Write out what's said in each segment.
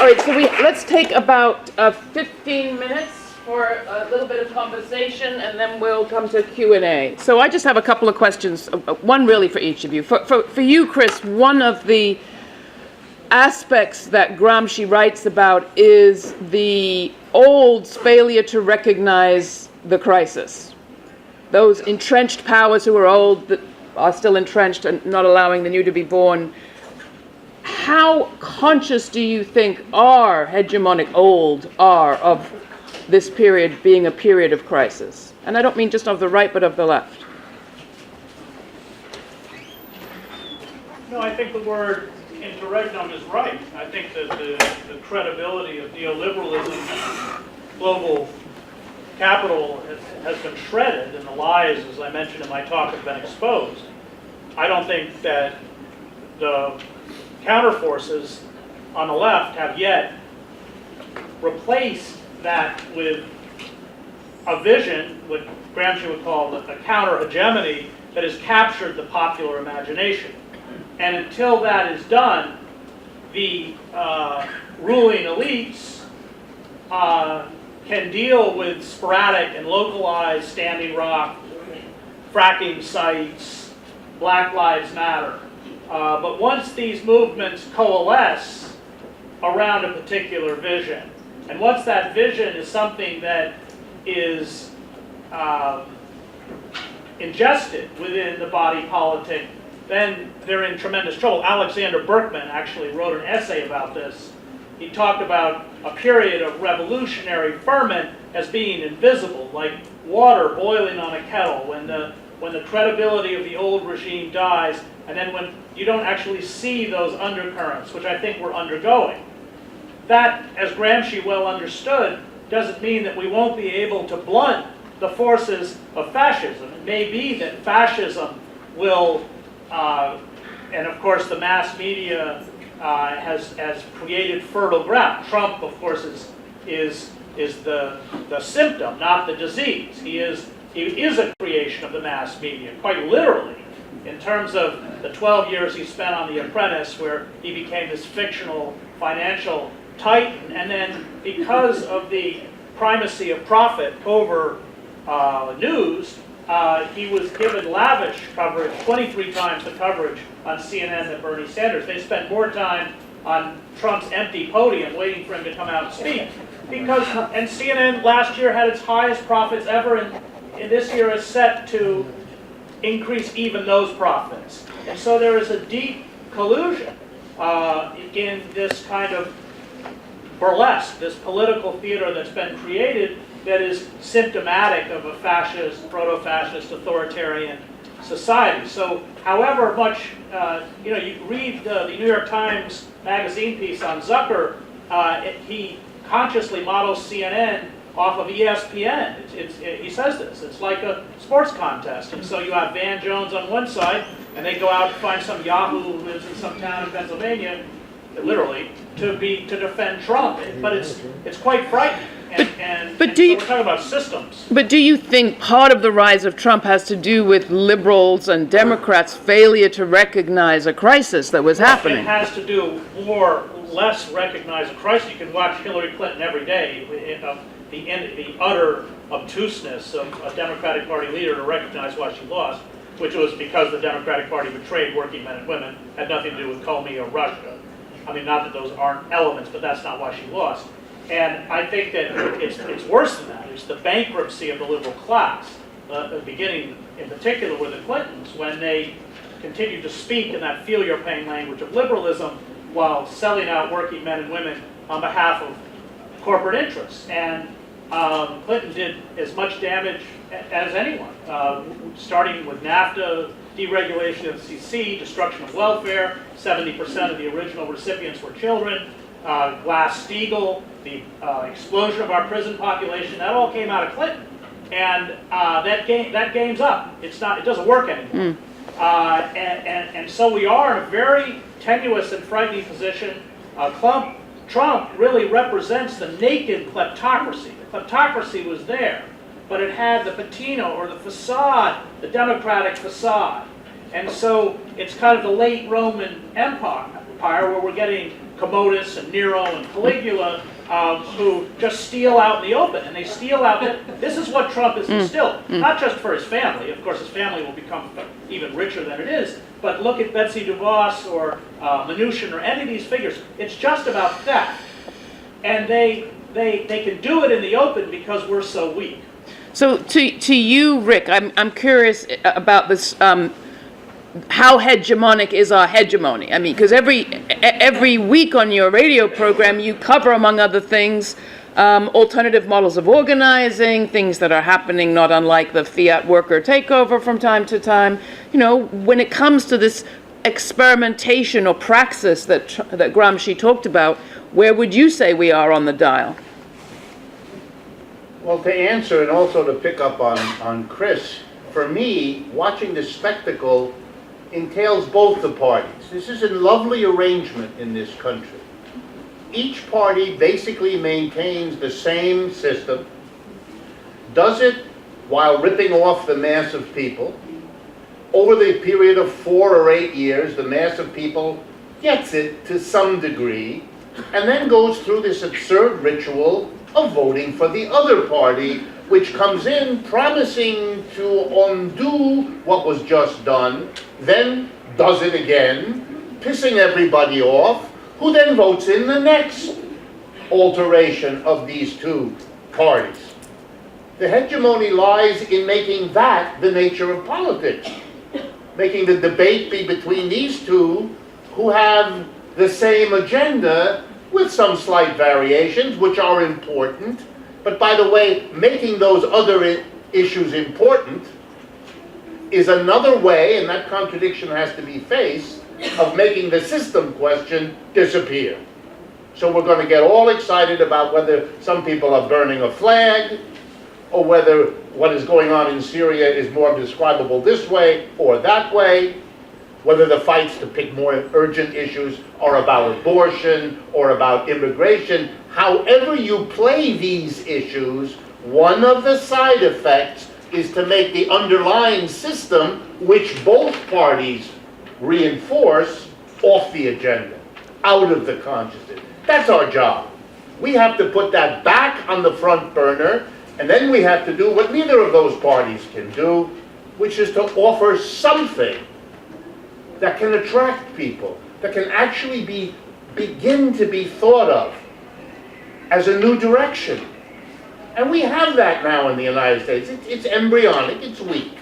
All right, so let's take about 15 minutes for a little bit of conversation, and then we'll come to Q&A. So I just have a couple of questions, one really for each of you. For you, Chris, one of the aspects that Gramsci writes about is the old's failure to recognize the crisis. Those entrenched powers who are old, that are still entrenched and not allowing the new to be born. How conscious do you think our hegemonic old are of this period being a period of crisis? And I don't mean just of the right, but of the left. No, I think the word interregnum is right. I think that the credibility of neoliberalism, global capital, has been shredded, and the lies, as I mentioned in my talk, have been exposed. I don't think that the counterforces on the left have yet replaced that with a vision, what Gramsci would call a counter-hegemony, that has captured the popular imagination. And until that is done, the ruling elites can deal with sporadic and localized Standing Rock, fracking sites, Black Lives Matter. But once these movements coalesce around a particular vision, and once that vision is something that is ingested within the body politic, then they're in tremendous trouble. Alexander Berkman actually wrote an essay about this. He talked about a period of revolutionary ferment as being invisible, like water boiling on a kettle, when the credibility of the old regime dies, and then when you don't actually see those undercurrents, which I think we're undergoing. That, as Gramsci well understood, doesn't mean that we won't be able to blunt the forces of fascism. It may be that fascism will, and of course the mass media has created fertile ground. Trump, of course, is the symptom, not the disease. He is a creation of the mass media, quite literally, in terms of the 12 years he spent on The Apprentice, where he became this fictional financial titan. And then because of the primacy of profit over news, he was given lavish coverage, 23 times the coverage on CNN than Bernie Sanders. They spent more time on Trump's empty podium waiting for him to come out and speak. And CNN last year had its highest profits ever, and this year is set to increase even those profits. And so there is a deep collusion in this kind of burlesque, this political theater that's been created that is symptomatic of a fascist, proto-fascist, authoritarian society. So however much, you read the New York Times magazine piece on Zucker, he consciously models CNN off of ESPN. He says this, it's like a sports contest. And so you have Van Jones on one side, and they go out and find some Yahoo who lives in some town in Pennsylvania, literally, to defend Trump. But it's quite frightening. So we're talking about systems. But do you think part of the rise of Trump has to do with liberals and Democrats' failure to recognize a crisis that was happening? It has to do less recognize a crisis. You can watch Hillary Clinton every day. The utter obtuseness of a Democratic Party leader to recognize why she lost, which was because the Democratic Party betrayed working men and women, had nothing to do with Comey or Russia. I mean, not that those aren't elements, but that's not why she lost. And I think that it's worse than that. It's the bankruptcy of the liberal class, beginning in particular with the Clintons, when they continued to speak in that feel-your-pain language of liberalism while selling out working men and women on behalf of corporate interests. And Clinton did as much damage as anyone, starting with NAFTA, deregulation of the FCC, destruction of welfare. 70% of the original recipients were children. Glass-Steagall, the explosion of our prison population, that all came out of Clinton. And that game's up. It doesn't work anymore. And so we are in a very tenuous and frightening position. Trump really represents the naked kleptocracy. The kleptocracy was there, but it had the patina or the facade, the democratic facade. And so it's kind of the late Roman Empire where we're getting Commodus and Nero and Caligula, who just steal out in the open, and they steal out. This is what Trump has instilled, not just for his family. Of course, his family will become even richer than it is. But look at Betsy DeVos or Mnuchin or any of these figures. It's just about theft, and they can do it in the open because we're so weak. So to you, Rick, I'm curious about this. How hegemonic is our hegemony? I mean, because every week on your radio program, you cover, among other things, alternative models of organizing, things that are happening not unlike the fiat worker takeover from time to time. You know, when it comes to this experimentation or praxis that Gramsci talked about, where would you say we are on the dial? Well, to answer and also to pick up on Chris, for me, watching the spectacle entails both the parties. This is a lovely arrangement in this country. Each party basically maintains the same system, does it while ripping off the mass of people. Over the period of 4 or 8 years, the mass of people gets it to some degree, and then goes through this absurd ritual of voting for the other party, which comes in promising to undo what was just done, then does it again, pissing everybody off, who then votes in the next alteration of these two parties. The hegemony lies in making that the nature of politics, making the debate be between these two who have the same agenda with some slight variations, which are important. But by the way, making those other issues important is another way, and that contradiction has to be faced, of making the system question disappear. So we're going to get all excited about whether some people are burning a flag, or whether what is going on in Syria is more describable this way or that way, whether the fights, to pick more urgent issues, are about abortion or about immigration. However you play these issues, one of the side effects is to make the underlying system, which both parties reinforce, off the agenda, out of the consciousness. That's our job. We have to put that back on the front burner, and then we have to do what neither of those parties can do, which is to offer something that can attract people, that can actually begin to be thought of as a new direction. And we have that now in the United States. It's embryonic, it's weak.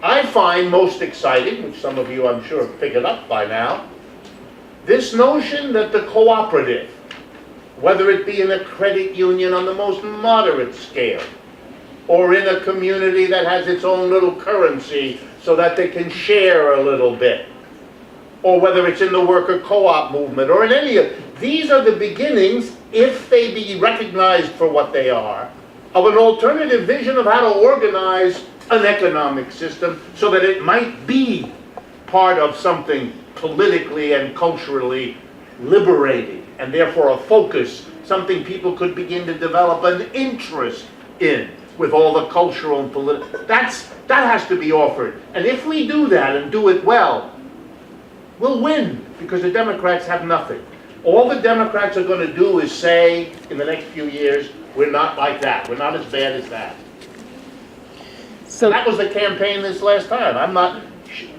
I find most exciting, which some of you I'm sure have picked it up by now, this notion that the cooperative, whether it be in a credit union on the most moderate scale, or in a community that has its own little currency so that they can share a little bit, or whether it's in the worker co-op movement, or in any of these are the beginnings, if they be recognized for what they are, of an alternative vision of how to organize an economic system so that it might be part of something politically and culturally liberating, and therefore a focus, something people could begin to develop an interest in, with all the cultural and political. That has to be offered. And if we do that and do it well, we'll win, because the Democrats have nothing. All the Democrats are going to do is say, in the next few years, we're not like that. We're not as bad as that. So that was the campaign this last time. I'm not.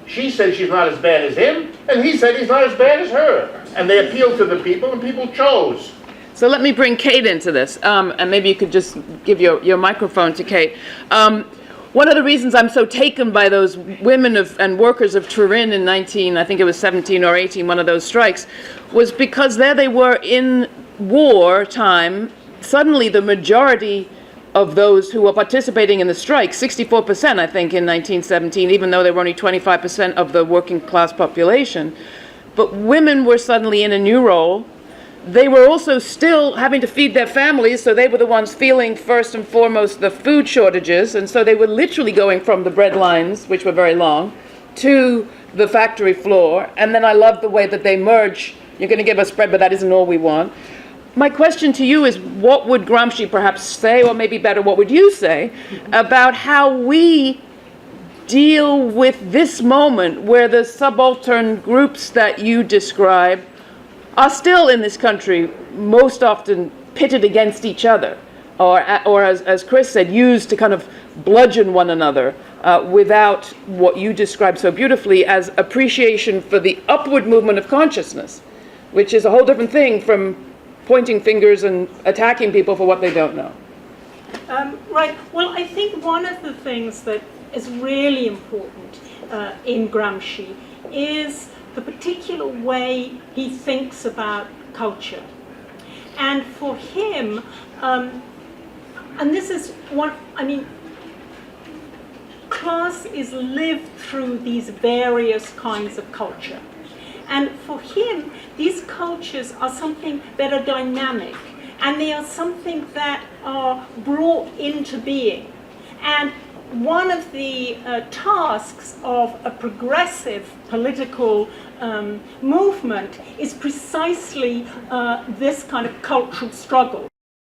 She said she's not as bad as him, and he said he's not as bad as her. And they appealed to the people, and people chose. So let me bring Kate into this, and maybe you could just give your microphone to Kate. One of the reasons I'm so taken by those women and workers of Turin in I think it was 17 or 18, one of those strikes, was because there they were in wartime. Suddenly the majority of those who were participating in the strike, 64% I think in 1917, even though they were only 25% of the working class population, but women were suddenly in a new role. They were also still having to feed their families, so they were the ones feeling first and foremost the food shortages, and so they were literally going from the bread lines, which were very long, to the factory floor. And then I love the way that they merge. You're going to give us bread, but that isn't all we want. My question to you is, what would Gramsci perhaps say, or maybe better, what would you say, about how we deal with this moment where the subaltern groups that you describe are still in this country most often pitted against each other, or as Chris said, used to kind of bludgeon one another without what you described so beautifully as appreciation for the upward movement of consciousness, which is a whole different thing from pointing fingers and attacking people for what they don't know. Right. Well, I think one of the things that is really important in Gramsci is the particular way he thinks about culture. And for him, and this is one, I mean, class is lived through these various kinds of culture. And for him, these cultures are something that are dynamic, and they are something that are brought into being. And one of the tasks of a progressive political movement is precisely this kind of cultural struggle.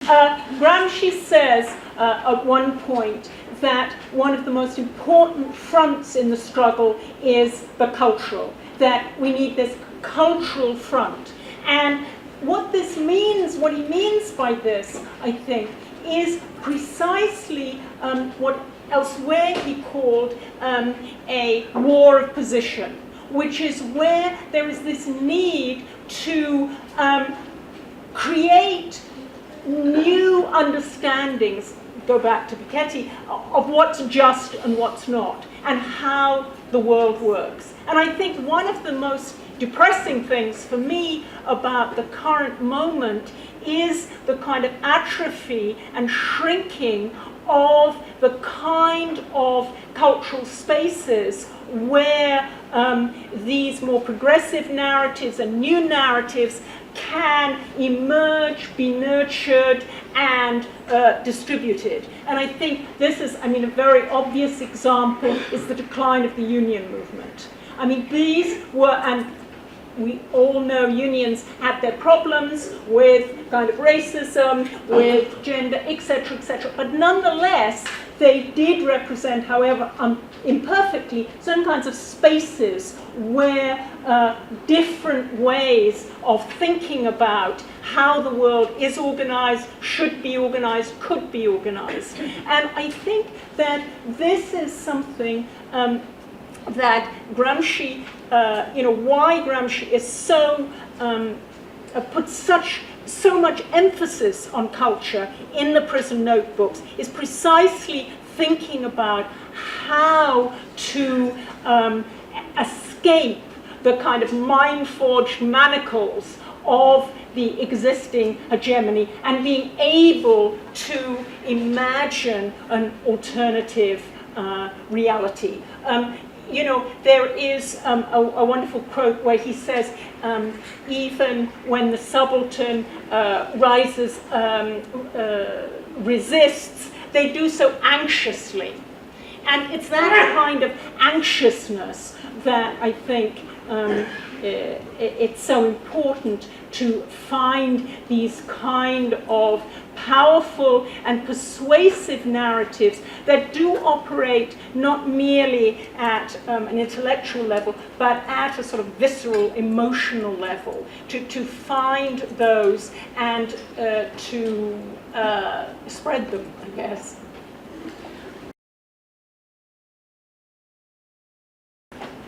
Gramsci says at one point that one of the most important fronts in the struggle is the cultural, that we need this cultural front. And what this means, what he means by this, I think, is precisely what elsewhere he called a war of position, which is where there is this need to create new understandings, go back to Piketty, of what's just and what's not, and how the world works. And I think one of the most depressing things for me about the current moment is the kind of atrophy and shrinking of the kind of cultural spaces where these more progressive narratives and new narratives can emerge, be nurtured, and distributed. And I think this is, I mean, a very obvious example is the decline of the union movement. I mean, these were, and we all know unions had their problems with kind of racism, with gender, etc., but nonetheless, they did represent, however imperfectly, certain kinds of spaces where different ways of thinking about how the world is organized, should be organized, could be organized. And I think that this is something that Gramsci, why Gramsci is so, puts so much emphasis on culture in the prison notebooks, is precisely thinking about how to escape the kind of mind-forged manacles of the existing hegemony and being able to imagine an alternative reality. There is a wonderful quote where he says, even when the subaltern resists, they do so anxiously. And it's that kind of anxiousness that I think it's so important to find these kind of powerful and persuasive narratives that do operate not merely at an intellectual level, but at a sort of visceral, emotional level, to find those and to spread them, I guess.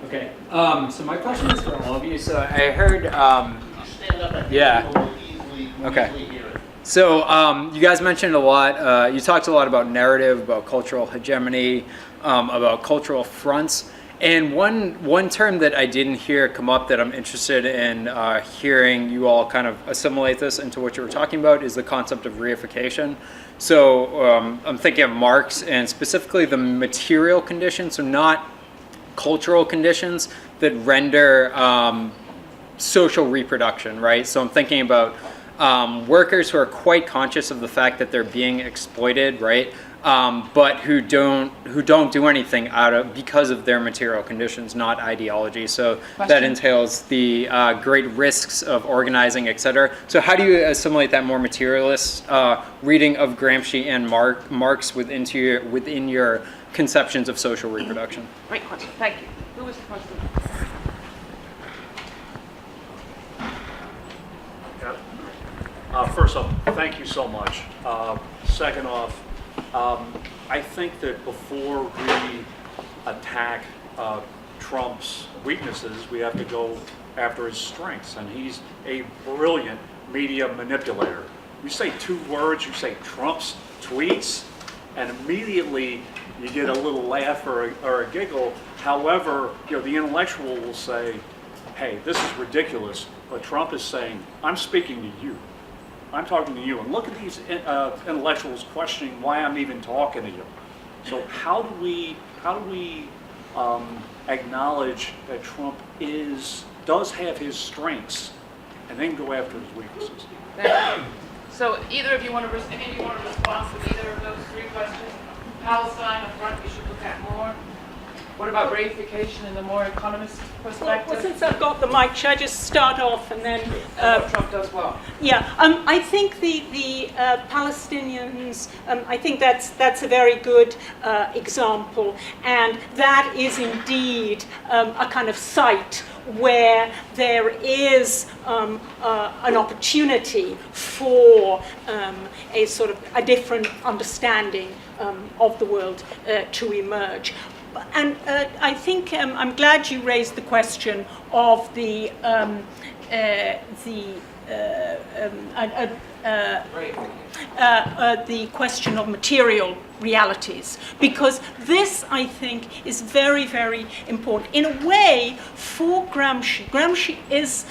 Okay, so my question is for all of you. So I heard, yeah, okay. So you guys mentioned a lot, you talked a lot about narrative, about cultural hegemony, about cultural fronts. And one term that I didn't hear come up that I'm interested in hearing you all kind of assimilate this into what you were talking about is the concept of reification. So I'm thinking of Marx and specifically the material conditions, so not cultural conditions that render social reproduction, right? So I'm thinking about workers who are quite conscious of the fact that they're being exploited, right? But who don't do anything because of their material conditions, not ideology. So that entails the great risks of organizing, etc. So how do you assimilate that more materialist reading of Gramsci and Marx within your conceptions of social reproduction? Great question. Thank you. Who was the question? First off, thank you so much. Second off, I think that before we attack Trump's weaknesses, we have to go after his strengths, and he's a brilliant media manipulator. You say two words, you say Trump's tweets, and immediately you get a little laugh or a giggle. However, the intellectual will say, hey, this is ridiculous, but Trump is saying, I'm speaking to you. I'm talking to you. And look at these intellectuals questioning why I'm even talking to you. So how do we acknowledge that Trump does have his strengths, and then go after his weaknesses? Thank you. So either of you want to respond to either of those three questions? Palestine up front, we should look at more. What about reification in the more economist perspective? Well, since I've got the mic, should I just start off and then... What Trump does well. Yeah, I think the Palestinians, I think that's a very good example, and that is indeed a kind of site where there is an opportunity for a sort of a different understanding of the world to emerge. And I think I'm glad you raised the question of the question of material realities, because this, I think, is very, very important. In a way, for Gramsci is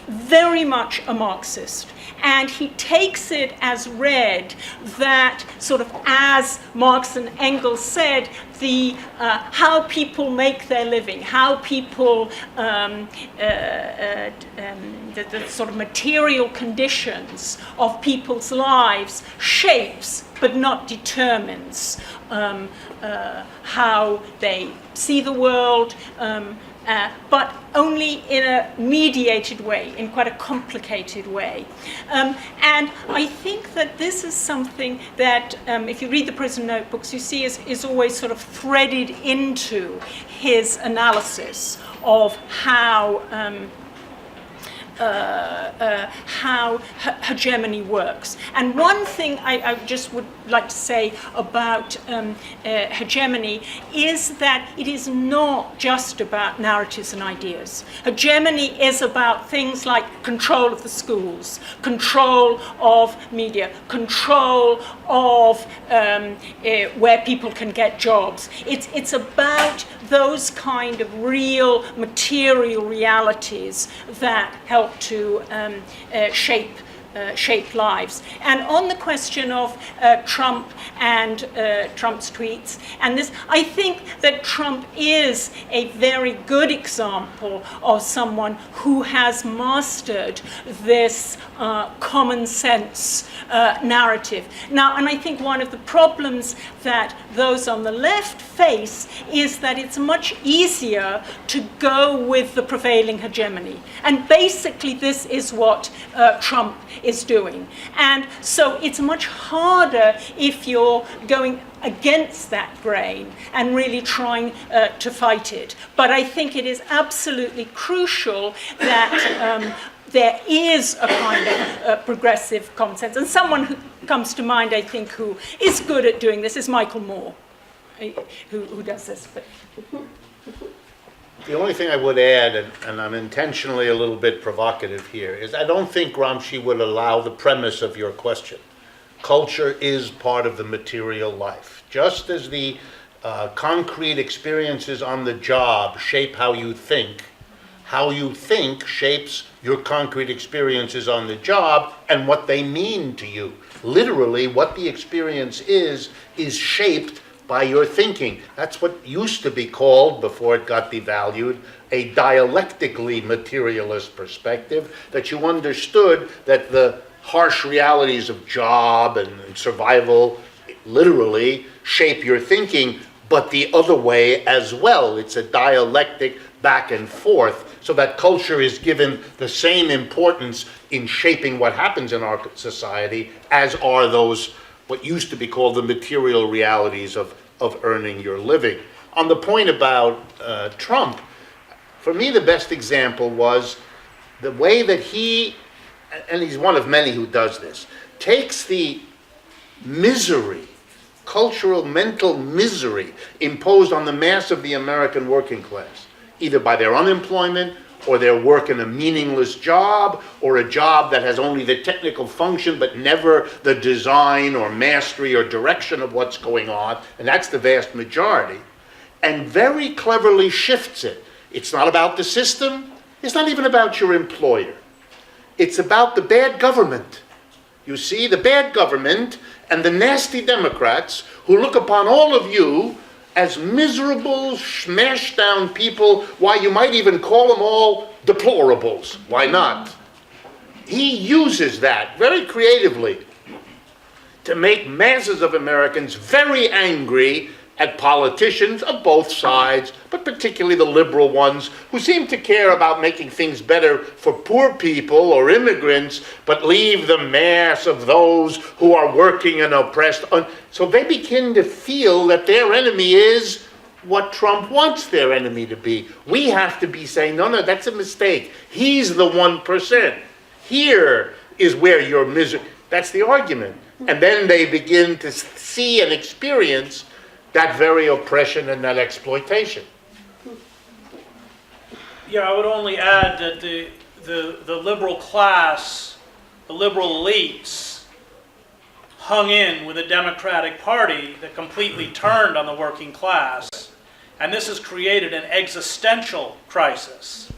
very much a Marxist. And he takes it as read that sort of, as Marx and Engels said, the how people make their living, how people, the sort of material conditions of people's lives shapes but not determines how they see the world, but only in a mediated way, in quite a complicated way. And I think that this is something that, if you read the prison notebooks, you see is always sort of threaded into his analysis of how hegemony works. And one thing I just would like to say about hegemony is that it is not just about narratives and ideas. Hegemony is about things like control of the schools, control of media, control of where people can get jobs. It's about those kind of real material realities that help to shape lives. And on the question of Trump and Trump's tweets, and this, I think that Trump is a very good example of someone who has mastered this common sense narrative. Now, and I think one of the problems that those on the left face is that it's much easier to go with the prevailing hegemony. And basically this is what Trump is doing. And so it's much harder if you're going against that grain and really trying to fight it. But I think it is absolutely crucial that there is a kind of progressive common sense. And someone who comes to mind, I think, who is good at doing this is Michael Moore, who does this. But the only thing I would add, and I'm intentionally a little bit provocative here, is I don't think Gramsci would allow the premise of your question. Culture is part of the material life. Just as the concrete experiences on the job shape how you think shapes your concrete experiences on the job and what they mean to you. Literally, what the experience is shaped by your thinking. That's what used to be called, before it got devalued, a dialectically materialist perspective, that you understood that the harsh realities of job and survival literally shape your thinking, but the other way as well. It's a dialectic back and forth, so that culture is given the same importance in shaping what happens in our society as are those what used to be called the material realities of earning your living. On the point about Trump, for me the best example was the way that he and he's one of many who does this, takes the misery, cultural, mental misery imposed on the mass of the American working class, either by their unemployment or their work in a meaningless job, or a job that has only the technical function but never the design or mastery or direction of what's going on, and that's the vast majority, and very cleverly shifts it. It's not about the system, it's not even about your employer. It's about the bad government. You see, the bad government and the nasty Democrats who look upon all of you as miserable, smashed down people. Why, you might even call them all deplorables. Why not? He uses that very creatively to make masses of Americans very angry at politicians of both sides, but particularly the liberal ones, who seem to care about making things better for poor people or immigrants, but leave the mass of those who are working and oppressed. So they begin to feel that their enemy is what Trump wants their enemy to be. We have to be saying, no, that's a mistake. He's the 1%. Here is where you're miserable. That's the argument. And then they begin to see and experience that very oppression and that exploitation. Yeah, I would only add that the liberal class, the liberal elites, hung in with a Democratic Party that completely turned on the working class. And this has created an existential crisis,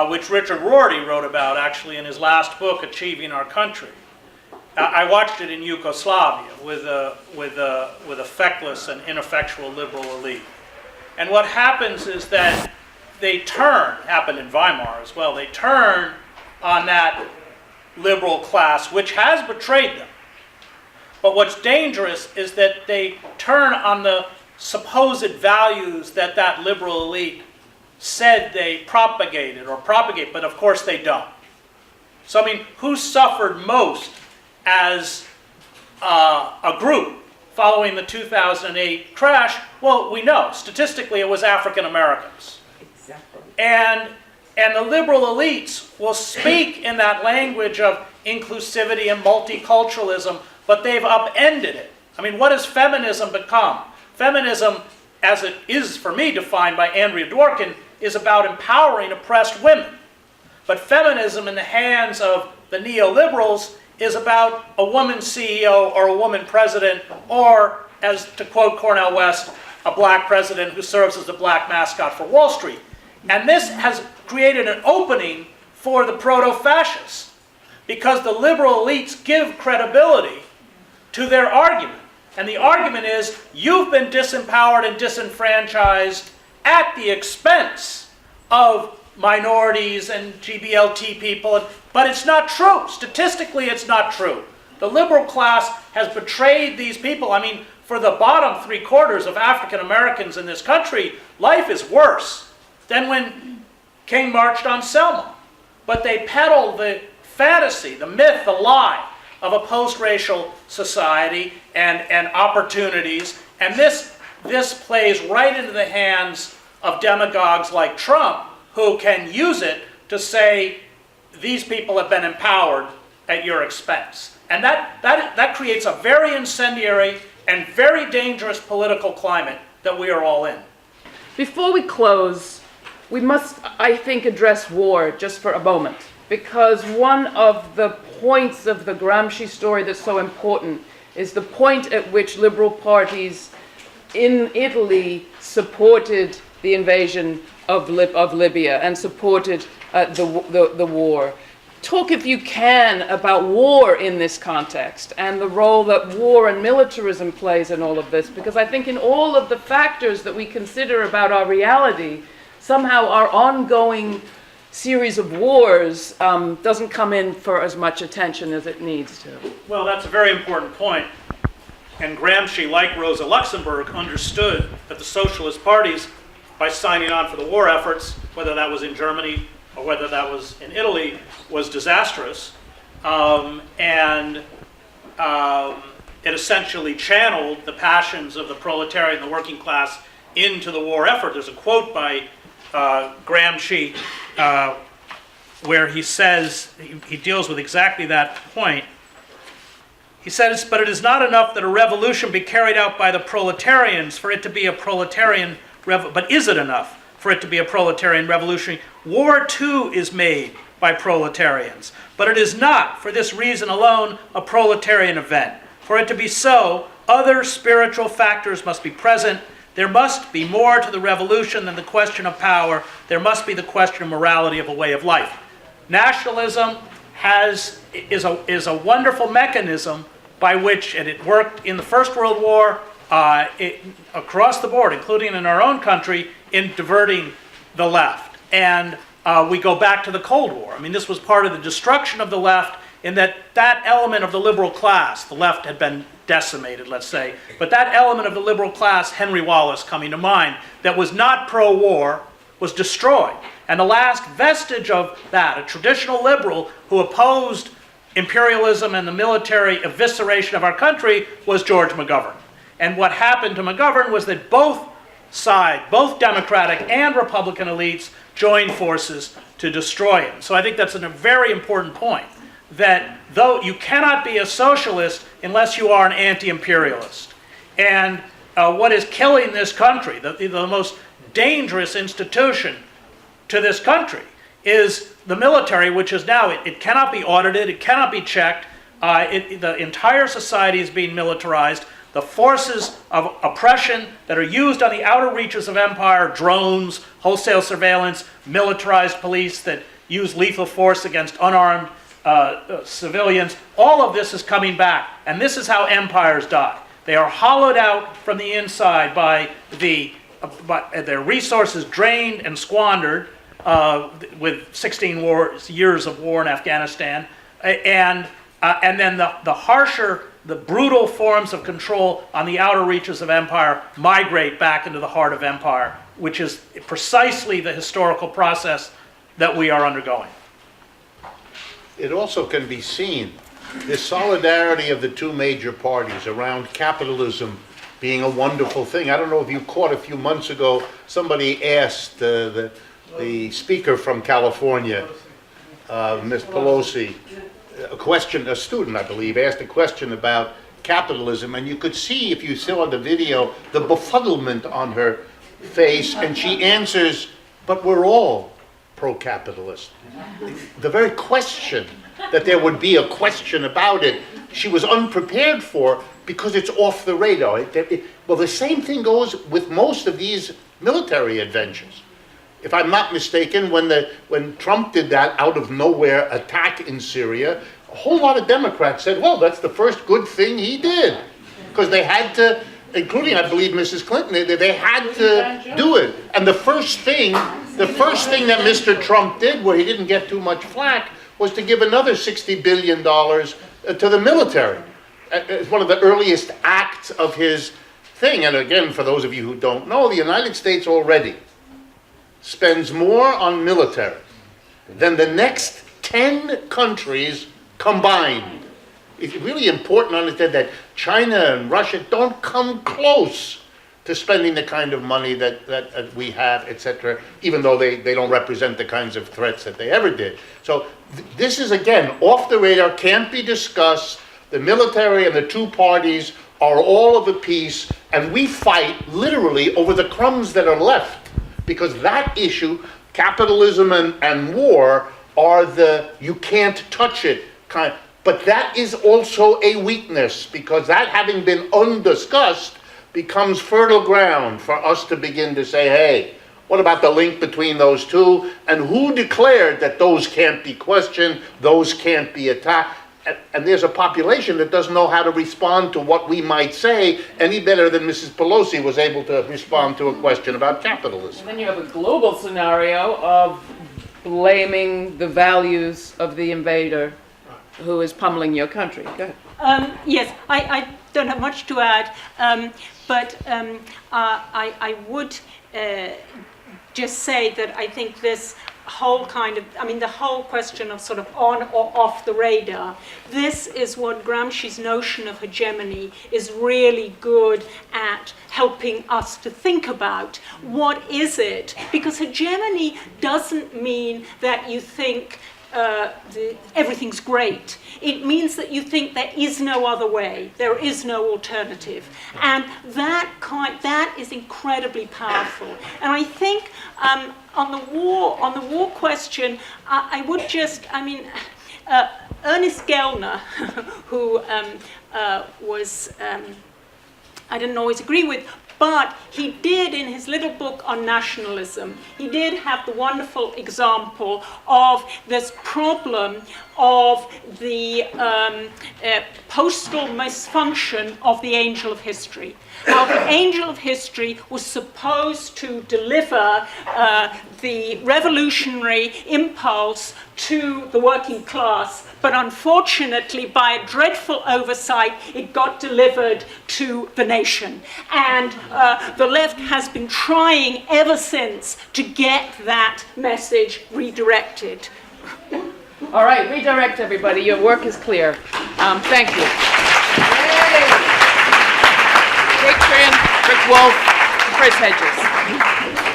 which Richard Rorty wrote about actually in his last book, Achieving Our Country. I watched it in Yugoslavia with a feckless and ineffectual liberal elite. And what happens is that they happened in Weimar as well, they turn on that liberal class, which has betrayed them. But what's dangerous is that they turn on the supposed values that liberal elite said they propagate, but of course they don't. So, I mean, who suffered most as a group following the 2008 crash? Well, we know, statistically, it was African Americans. Exactly. And the liberal elites will speak in that language of inclusivity and multiculturalism, but they've upended it. I mean, what has feminism become? Feminism, as it is for me defined by Andrea Dworkin, is about empowering oppressed women. But feminism in the hands of the neoliberals is about a woman CEO or a woman president, or, as to quote Cornel West, a black president who serves as the black mascot for Wall Street. And this has created an opening for the proto-fascists, because the liberal elites give credibility to their argument. And the argument is, you've been disempowered and disenfranchised at the expense of minorities and GBLT people, but it's not true. Statistically, it's not true. The liberal class has betrayed these people. I mean, for the bottom 3/4 of African Americans in this country, life is worse than when King marched on Selma. But they peddle the fantasy, the myth, the lie of a post-racial society and opportunities, and this plays right into the hands of demagogues like Trump, who can use it to say these people have been empowered at your expense. And that creates a very incendiary and very dangerous political climate that we are all in. Before we close, we must, I think, address war just for a moment, because one of the points of the Gramsci story that's so important is the point at which liberal parties in Italy supported the invasion of Libya and supported the war. Talk, if you can, about war in this context and the role that war and militarism plays in all of this, because I think in all of the factors that we consider about our reality, somehow our ongoing series of wars doesn't come in for as much attention as it needs to. Well, that's a very important point. And Gramsci, like Rosa Luxemburg, understood that the socialist parties, by signing on for the war efforts, whether that was in Germany or whether that was in Italy, was disastrous. It essentially channeled the passions of the proletariat and the working class into the war effort. There's a quote by Gramsci where he says, he deals with exactly that point. He says, but it is not enough that a revolution be carried out by the proletarians for it to be a proletarian but is it enough for it to be a proletarian revolution? War too is made by proletarians, but it is not, for this reason alone, a proletarian event. For it to be so, other spiritual factors must be present. There must be more to the revolution than the question of power. There must be the question of morality of a way of life. Nationalism is a wonderful mechanism by which, and it worked in the First World War, across the board, including in our own country, in diverting the left. And we go back to the Cold War. I mean, this was part of the destruction of the left in that element of the liberal class, the left had been decimated, let's say, but that element of the liberal class, Henry Wallace coming to mind, that was not pro-war, was destroyed. And the last vestige of that, a traditional liberal who opposed imperialism and the military evisceration of our country, was George McGovern. And what happened to McGovern was that both sides, both Democratic and Republican elites, joined forces to destroy him. So I think that's a very important point, that though you cannot be a socialist unless you are an anti-imperialist. And what is killing this country, the most dangerous institution to this country, is the military, which is now, it cannot be audited, it cannot be checked, the entire society is being militarized. The forces of oppression that are used on the outer reaches of empire, drones, wholesale surveillance, militarized police that use lethal force against unarmed civilians, all of this is coming back. And this is how empires die. They are hollowed out from the inside by their resources drained and squandered with 16 years of war in Afghanistan. And then the harsher, the brutal forms of control on the outer reaches of empire migrate back into the heart of empire, which is precisely the historical process that we are undergoing. It also can be seen, the solidarity of the two major parties around capitalism being a wonderful thing. I don't know if you caught a few months ago, somebody asked the speaker from California, Ms. Pelosi, a student, I believe, asked a question about capitalism, and you could see, if you saw the video, the befuddlement on her face, and she answers, but we're all pro-capitalist. The very question, that there would be a question about it, she was unprepared for, because it's off the radar. Well, the same thing goes with most of these military adventures. If I'm not mistaken, when Trump did that out of nowhere attack in Syria, a whole lot of Democrats said, well, that's the first good thing he did. Because they had to, including, I believe, Mrs. Clinton, they had to do it. And the first thing that Mr. Trump did, where he didn't get too much flack, was to give another $60 billion to the military. It's one of the earliest acts of his thing. And again, for those of you who don't know, the United States already spends more on military than the next 10 countries combined. It's really important to understand that China and Russia don't come close to spending the kind of money that we have, etc., even though they don't represent the kinds of threats that they ever did. So this is, again, off the radar, can't be discussed. The military and the two parties are all of a piece, and we fight literally over the crumbs that are left. Because that issue, capitalism and war, are the you can't touch it kind. But that is also a weakness, because that, having been undiscussed, becomes fertile ground for us to begin to say, hey, what about the link between those two? And who declared that those can't be questioned, those can't be attacked? And there's a population that doesn't know how to respond to what we might say any better than Mrs. Pelosi was able to respond to a question about capitalism. And then you have a global scenario of blaming the values of the invader who is pummeling your country. Go ahead. Yes, I don't have much to add, but I would just say that I think this whole kind of, I mean, the whole question of sort of on or off the radar, this is what Gramsci's notion of hegemony is really good at helping us to think about. What is it? Because hegemony doesn't mean that you think everything's great. It means that you think there is no other way, there is no alternative, and that is incredibly powerful. And I think on the war question, I would just, I mean, Ernest Gellner, who was I didn't always agree with. But he did, in his little book on nationalism, he did have the wonderful example of this problem of the postal misfunction of the angel of history. How the angel of history was supposed to deliver the revolutionary impulse to the working class, but unfortunately, by a dreadful oversight, it got delivered to the nation. And the left has been trying ever since to get that message redirected. All right, redirect everybody. Your work is clear. Thank you. Yay! Kate Tran, Rick Wolf, Chris Hedges.